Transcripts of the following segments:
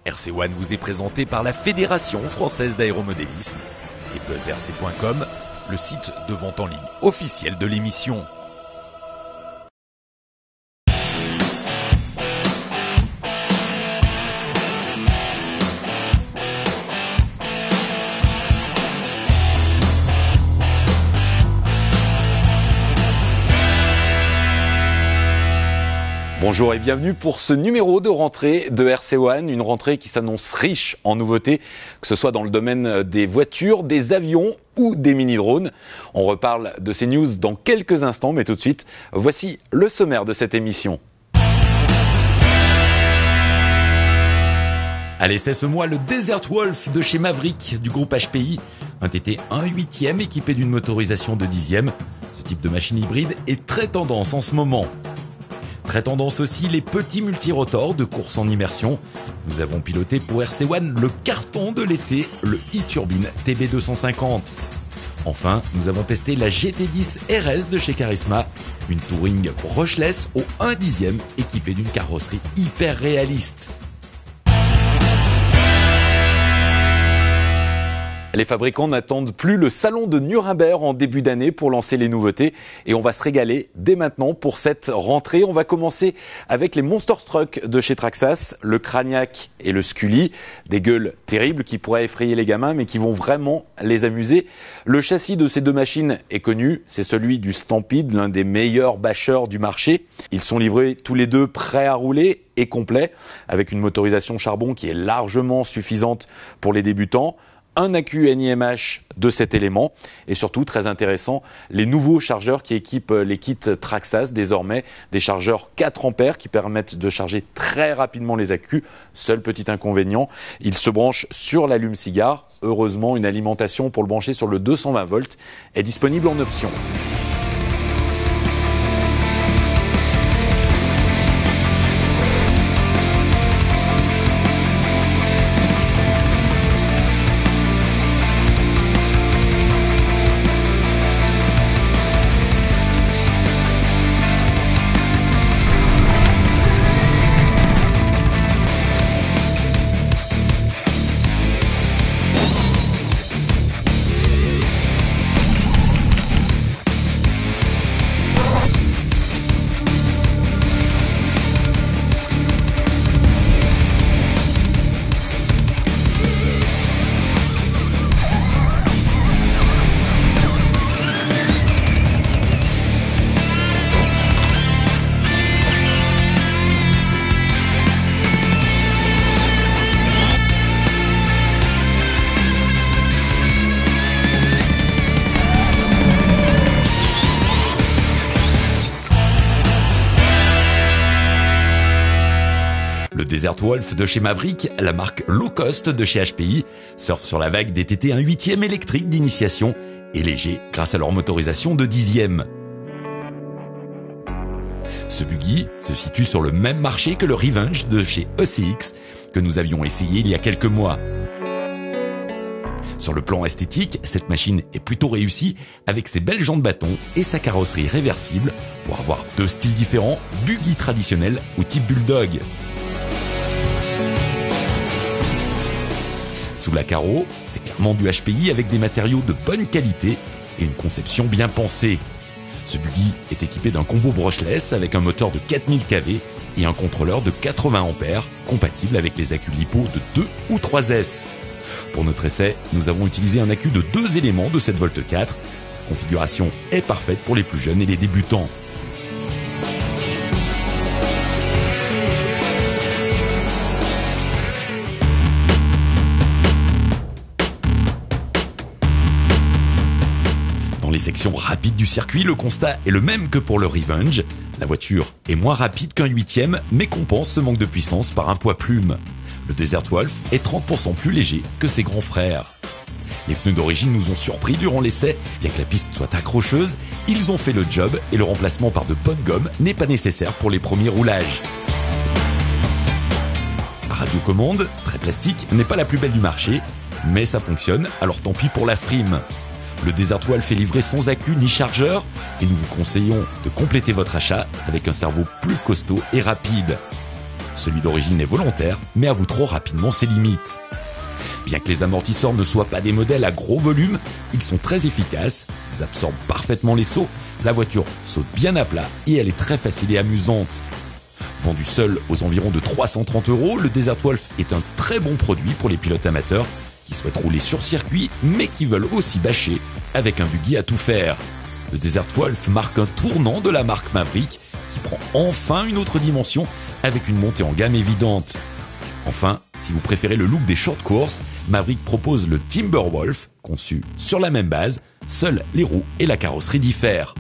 RC One vous est présenté par la Fédération Française d'Aéromodélisme et buzzrc.com, le site de vente en ligne officiel de l'émission. Bonjour et bienvenue pour ce numéro de rentrée de RC One, une rentrée qui s'annonce riche en nouveautés, que ce soit dans le domaine des voitures, des avions ou des mini-drones. On reparle de ces news dans quelques instants, mais tout de suite, voici le sommaire de cette émission. À l'essai ce mois, le Desert Wolf de chez Maverick du groupe HPI, un TT 1/8e équipé d'une motorisation de 10e. Ce type de machine hybride est très tendance en ce moment. Très tendance aussi les petits multirotors de course en immersion. Nous avons piloté pour RC One le carton de l'été, le e-turbine TB250. Enfin, nous avons testé la GT10 RS de chez Charisma, une touring brushless au 1/10e équipée d'une carrosserie hyper réaliste. Les fabricants n'attendent plus le salon de Nuremberg en début d'année pour lancer les nouveautés et on va se régaler dès maintenant pour cette rentrée. On va commencer avec les Monster Truck de chez Traxxas, le Craniac et le Scully, des gueules terribles qui pourraient effrayer les gamins mais qui vont vraiment les amuser. Le châssis de ces deux machines est connu, c'est celui du Stampede, l'un des meilleurs bashers du marché. Ils sont livrés tous les deux prêts à rouler et complets, avec une motorisation charbon qui est largement suffisante pour les débutants. Un accu NIMH de 7 éléments et surtout, très intéressant, les nouveaux chargeurs qui équipent les kits Traxxas, désormais des chargeurs 4 ampères qui permettent de charger très rapidement les accus. Seul petit inconvénient, ils se branchent sur l'allume-cigare. Heureusement, une alimentation pour le brancher sur le 220 volts est disponible en option. Desert Wolf de chez Maverick, la marque low cost de chez HPI, surfe sur la vague des TT 1/8e électriques d'initiation et léger grâce à leur motorisation de 10e. Ce buggy se situe sur le même marché que le Revenge de chez ECX que nous avions essayé il y a quelques mois. Sur le plan esthétique, cette machine est plutôt réussie avec ses belles jantes bâton et sa carrosserie réversible pour avoir deux styles différents, buggy traditionnel ou type Bulldog. Sous la carreau, c'est clairement du HPI avec des matériaux de bonne qualité et une conception bien pensée. Ce buggy est équipé d'un combo brushless avec un moteur de 4000 kV et un contrôleur de 80 ampères compatible avec les accus LiPo de 2 ou 3S. Pour notre essai, nous avons utilisé un accu de 2 éléments de 7,4 V. La configuration est parfaite pour les plus jeunes et les débutants. Dans les sections rapides du circuit, le constat est le même que pour le Revenge. La voiture est moins rapide qu'un 8e, mais compense ce manque de puissance par un poids plume. Le Desert Wolf est 30% plus léger que ses grands frères. Les pneus d'origine nous ont surpris durant l'essai, bien que la piste soit accrocheuse, ils ont fait le job et le remplacement par de bonnes gommes n'est pas nécessaire pour les premiers roulages. La radiocommande, très plastique, n'est pas la plus belle du marché, mais ça fonctionne, alors tant pis pour la frime. Le Desert Wolf est livré sans accu ni chargeur et nous vous conseillons de compléter votre achat avec un cerveau plus costaud et rapide. Celui d'origine est volontaire, mais avoue trop rapidement ses limites. Bien que les amortisseurs ne soient pas des modèles à gros volume, ils sont très efficaces, ils absorbent parfaitement les sauts, la voiture saute bien à plat et elle est très facile et amusante. Vendu seul aux environs de 330 €, le Desert Wolf est un très bon produit pour les pilotes amateurs qui souhaitent rouler sur circuit mais qui veulent aussi bâcher avec un buggy à tout faire. Le Desert Wolf marque un tournant de la marque Maverick qui prend enfin une autre dimension avec une montée en gamme évidente. Enfin, si vous préférez le look des short courses, Maverick propose le Timberwolf, conçu sur la même base, seules les roues et la carrosserie diffèrent.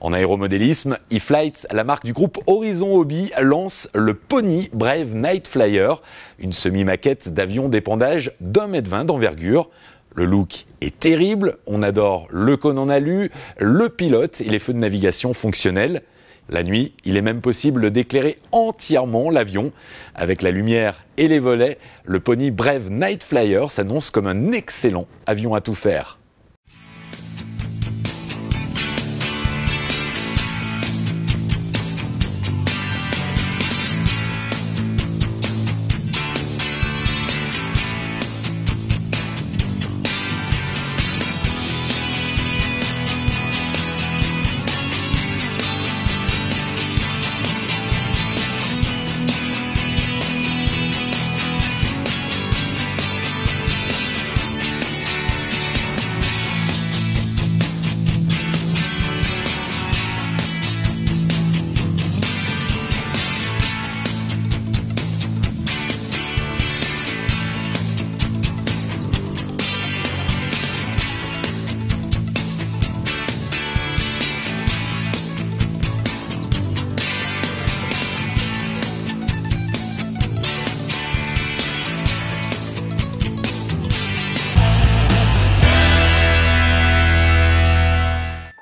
En aéromodélisme, E-Flight, la marque du groupe Horizon Hobby, lance le Pony Brave Night Flyer, une semi-maquette d'avion d'épandage d'1,20 m d'envergure. Le look est terrible, on adore le cône en alu, le pilote et les feux de navigation fonctionnels. La nuit, il est même possible d'éclairer entièrement l'avion. Avec la lumière et les volets, le Pony Brave Night Flyer s'annonce comme un excellent avion à tout faire.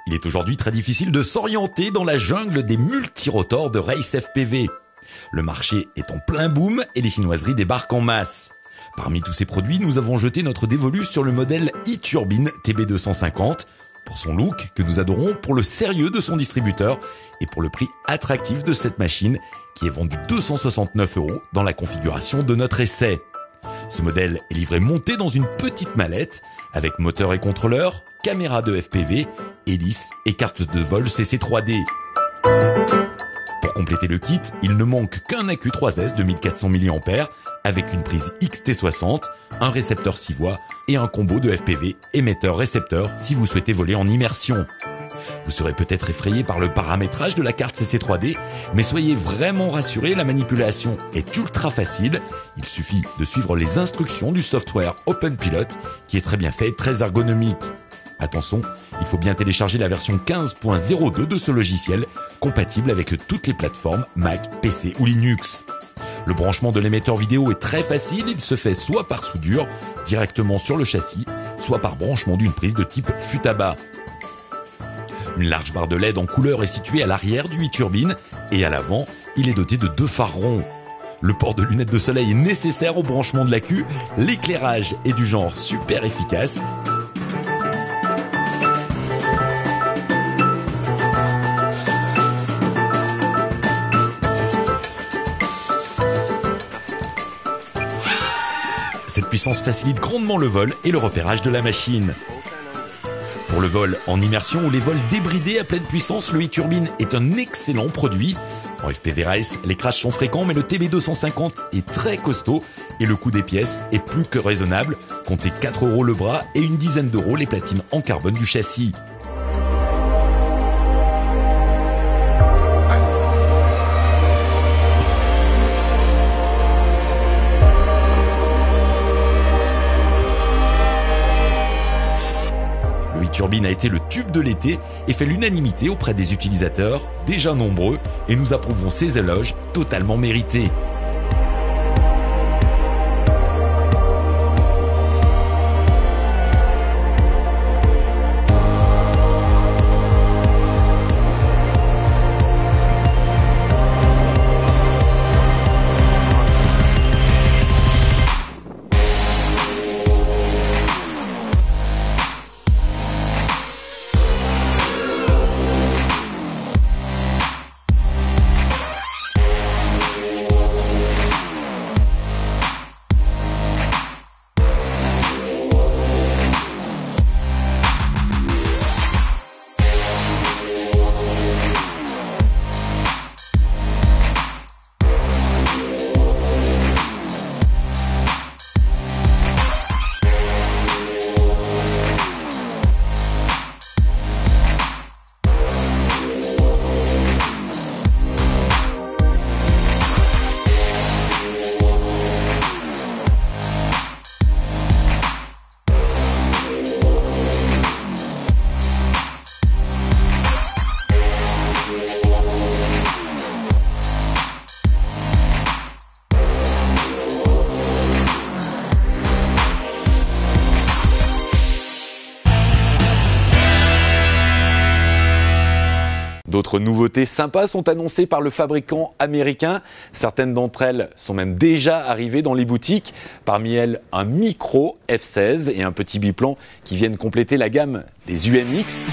Il est aujourd'hui très difficile de s'orienter dans la jungle des multirotors de Race FPV. Le marché est en plein boom et les chinoiseries débarquent en masse. Parmi tous ces produits, nous avons jeté notre dévolu sur le modèle e-Turbine TB250, pour son look que nous adorons, pour le sérieux de son distributeur et pour le prix attractif de cette machine qui est vendue 269 € dans la configuration de notre essai. Ce modèle est livré monté dans une petite mallette avec moteur et contrôleur, caméra de FPV, hélice et carte de vol CC3D. Pour compléter le kit, il ne manque qu'un AQ3S de 1400 mAh avec une prise XT60, un récepteur 6 voies et un combo de FPV émetteur-récepteur si vous souhaitez voler en immersion. Vous serez peut-être effrayé par le paramétrage de la carte CC3D, mais soyez vraiment rassurés, la manipulation est ultra facile. Il suffit de suivre les instructions du software OpenPilot qui est très bien fait et très ergonomique. Attention, il faut bien télécharger la version 15.02 de ce logiciel, compatible avec toutes les plateformes Mac, PC ou Linux. Le branchement de l'émetteur vidéo est très facile, il se fait soit par soudure, directement sur le châssis, soit par branchement d'une prise de type Futaba. Une large barre de LED en couleur est située à l'arrière du e-Turbine et à l'avant, il est doté de 2 phares ronds. Le port de lunettes de soleil est nécessaire au branchement de l'AQ, l'éclairage est du genre super efficace. Cette puissance facilite grandement le vol et le repérage de la machine. Pour le vol en immersion ou les vols débridés à pleine puissance, le e-Turbine est un excellent produit. En FPV Race, les crashs sont fréquents, mais le TB250 est très costaud et le coût des pièces est plus que raisonnable. Comptez 4 € le bras et une dizaine d'euros les platines en carbone du châssis. Le e-turbine a été le tube de l'été et fait l'unanimité auprès des utilisateurs, déjà nombreux, et nous approuvons ces éloges totalement mérités. D'autres nouveautés sympas sont annoncées par le fabricant américain. Certaines d'entre elles sont même déjà arrivées dans les boutiques. Parmi elles, un micro F16 et un petit biplan qui viennent compléter la gamme des UMX.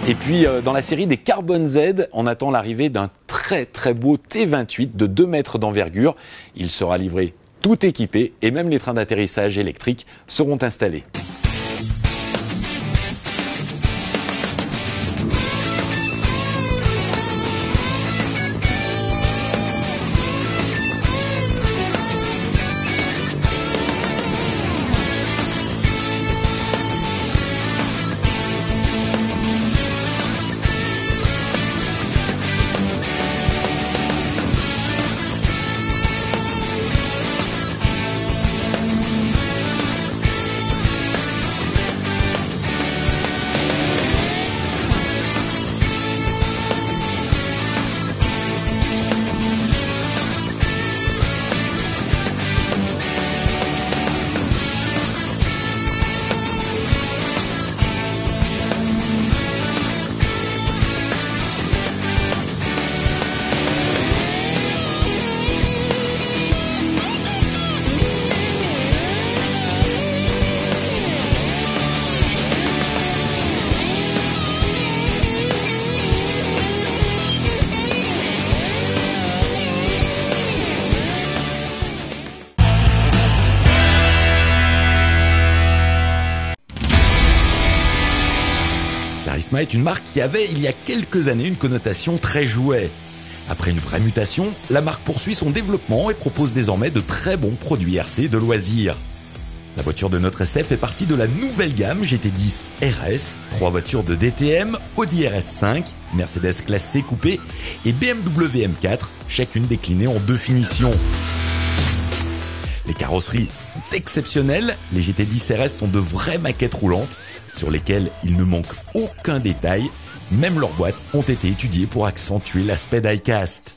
Et puis dans la série des Carbon Z, on attend l'arrivée d'un très beau T28 de 2 mètres d'envergure. Il sera livré tout équipé et même les trains d'atterrissage électriques seront installés. Yamaha est une marque qui avait, il y a quelques années, une connotation très jouet. Après une vraie mutation, la marque poursuit son développement et propose désormais de très bons produits RC de loisirs. La voiture de notre essai fait partie de la nouvelle gamme GT10 RS, 3 voitures de DTM, Audi RS5, Mercedes classe C coupé et BMW M4, chacune déclinée en 2 finitions. Les carrosseries sont exceptionnelles, les GT10 RS sont de vraies maquettes roulantes sur lesquelles il ne manque aucun détail, même leurs boîtes ont été étudiées pour accentuer l'aspect die-cast.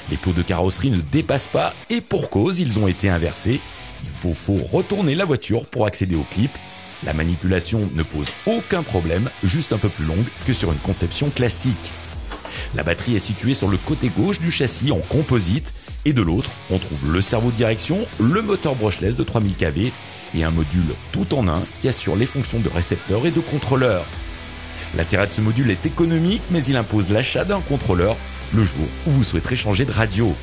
Les plots de carrosserie ne dépassent pas et pour cause, ils ont été inversés. Il faut retourner la voiture pour accéder au clip. La manipulation ne pose aucun problème, juste un peu plus longue que sur une conception classique. La batterie est située sur le côté gauche du châssis en composite et de l'autre, on trouve le cerveau de direction, le moteur brushless de 3000 kV et un module tout en un qui assure les fonctions de récepteur et de contrôleur. L'intérêt de ce module est économique, mais il impose l'achat d'un contrôleur le jour où vous souhaiterez changer de radio.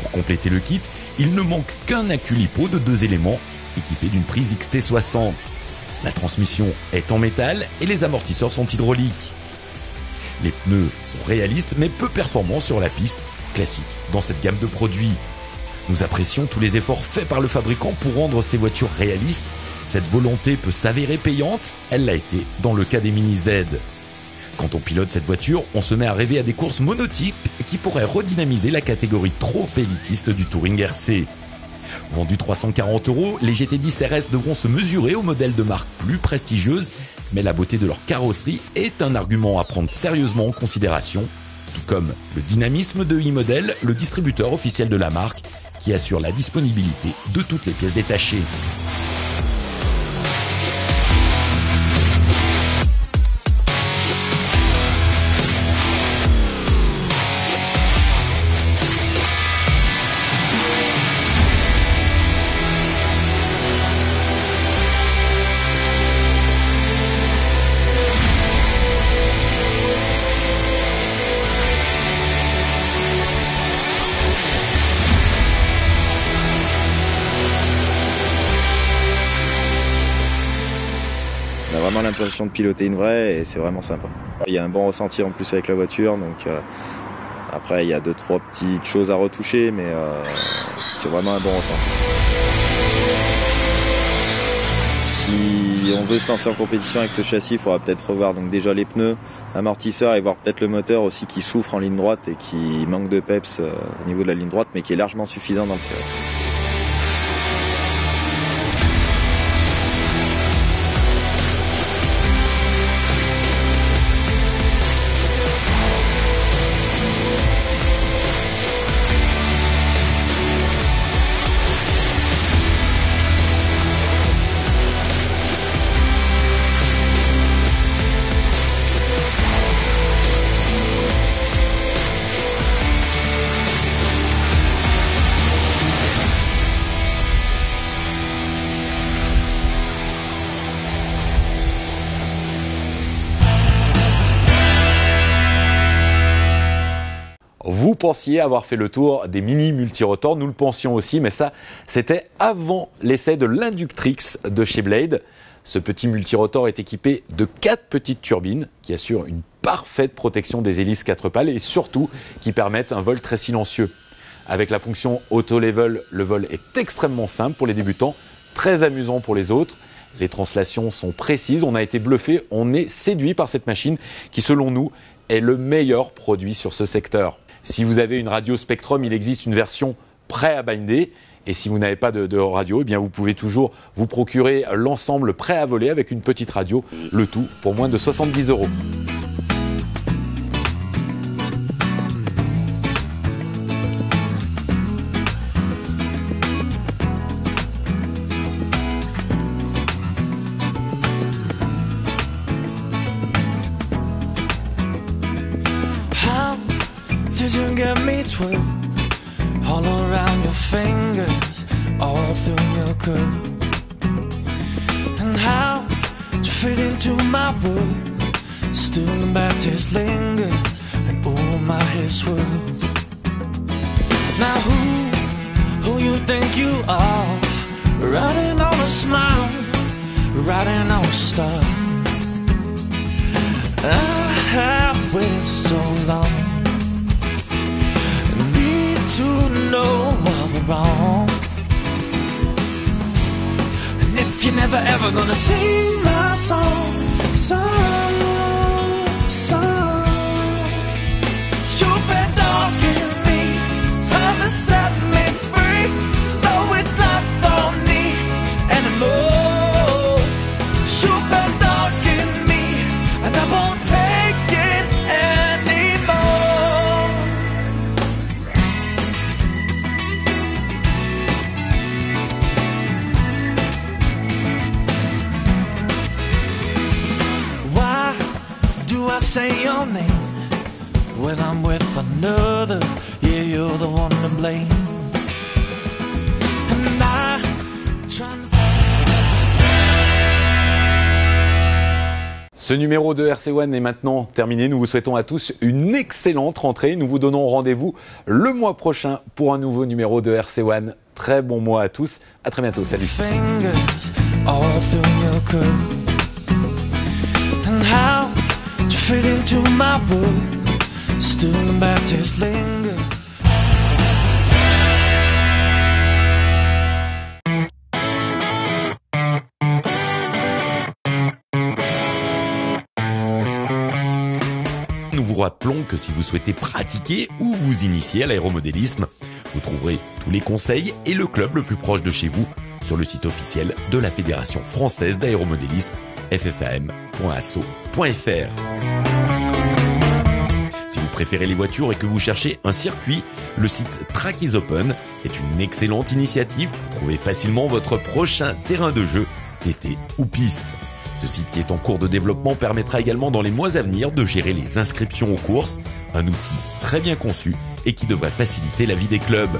Pour compléter le kit, il ne manque qu'un accu LiPo de 2 éléments équipé d'une prise XT60. La transmission est en métal et les amortisseurs sont hydrauliques. Les pneus sont réalistes mais peu performants sur la piste, classique dans cette gamme de produits. Nous apprécions tous les efforts faits par le fabricant pour rendre ces voitures réalistes. Cette volonté peut s'avérer payante, elle l'a été dans le cas des Mini Z. Quand on pilote cette voiture, on se met à rêver à des courses monotypes qui pourraient redynamiser la catégorie trop élitiste du Touring RC. Vendus 340 €, les GT10 RS devront se mesurer aux modèles de marques plus prestigieuses, mais la beauté de leur carrosserie est un argument à prendre sérieusement en considération, tout comme le dynamisme de e-Model, le distributeur officiel de la marque, qui assure la disponibilité de toutes les pièces détachées. On a vraiment l'impression de piloter une vraie et c'est vraiment sympa. Il y a un bon ressenti en plus avec la voiture, donc après il y a 2-3 petites choses à retoucher, mais c'est vraiment un bon ressenti. Si on veut se lancer en compétition avec ce châssis, il faudra peut-être revoir donc déjà les pneus, amortisseurs et voir peut-être le moteur aussi qui souffre en ligne droite et qui manque de peps au niveau de la ligne droite, mais qui est largement suffisant dans le série. Vous pensiez avoir fait le tour des mini multirotors, nous le pensions aussi, mais ça, c'était avant l'essai de l'Inductrix de chez Blade. Ce petit multirotor est équipé de 4 petites turbines qui assurent une parfaite protection des hélices 4 pales et surtout qui permettent un vol très silencieux. Avec la fonction Auto Level, le vol est extrêmement simple pour les débutants, très amusant pour les autres. Les translations sont précises, on a été bluffé, on est séduit par cette machine qui, selon nous, est le meilleur produit sur ce secteur. Si vous avez une radio Spectrum, il existe une version prêt à binder. Et si vous n'avez pas de radio, eh bien vous pouvez toujours vous procurer l'ensemble prêt à voler avec une petite radio, le tout pour moins de 70 €. Did you get me twirl all around your fingers, all through your curl? And how to fit into my world? Still the bad taste lingers, and oh my hair swirls. Now who you think you are? Riding on a smile, riding on a star. I have waited so long. Need to know what we're wrong. And if you're never ever gonna sing my song, you've been dogging me, trying to set me free. No, it's not for me anymore. You've been dogging me, and I won't take it anymore. Why do I say your name when I'm with another? Yeah, you're the one to blame. And I try to... Ce numéro de RC1 est maintenant terminé. Nous vous souhaitons à tous une excellente rentrée. Nous vous donnons rendez-vous le mois prochain pour un nouveau numéro de RC1. Très bon mois à tous. À très bientôt. Salut. Fingers all through your curve. And how to fit into my world? Still the bad taste lingers. Nous vous rappelons que si vous souhaitez pratiquer ou vous initier à l'aéromodélisme, vous trouverez tous les conseils et le club le plus proche de chez vous sur le site officiel de la Fédération française d'aéromodélisme, ffam.asso.fr. Si vous préférez les voitures et que vous cherchez un circuit, le site Track is Open est une excellente initiative pour trouver facilement votre prochain terrain de jeu, TT ou piste. Ce site qui est en cours de développement permettra également dans les mois à venir de gérer les inscriptions aux courses, un outil très bien conçu et qui devrait faciliter la vie des clubs.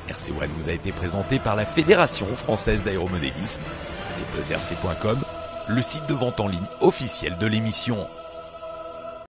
RC1 vous a été présenté par la Fédération française d'aéromodélisme et buzzrc.com, le site de vente en ligne officiel de l'émission.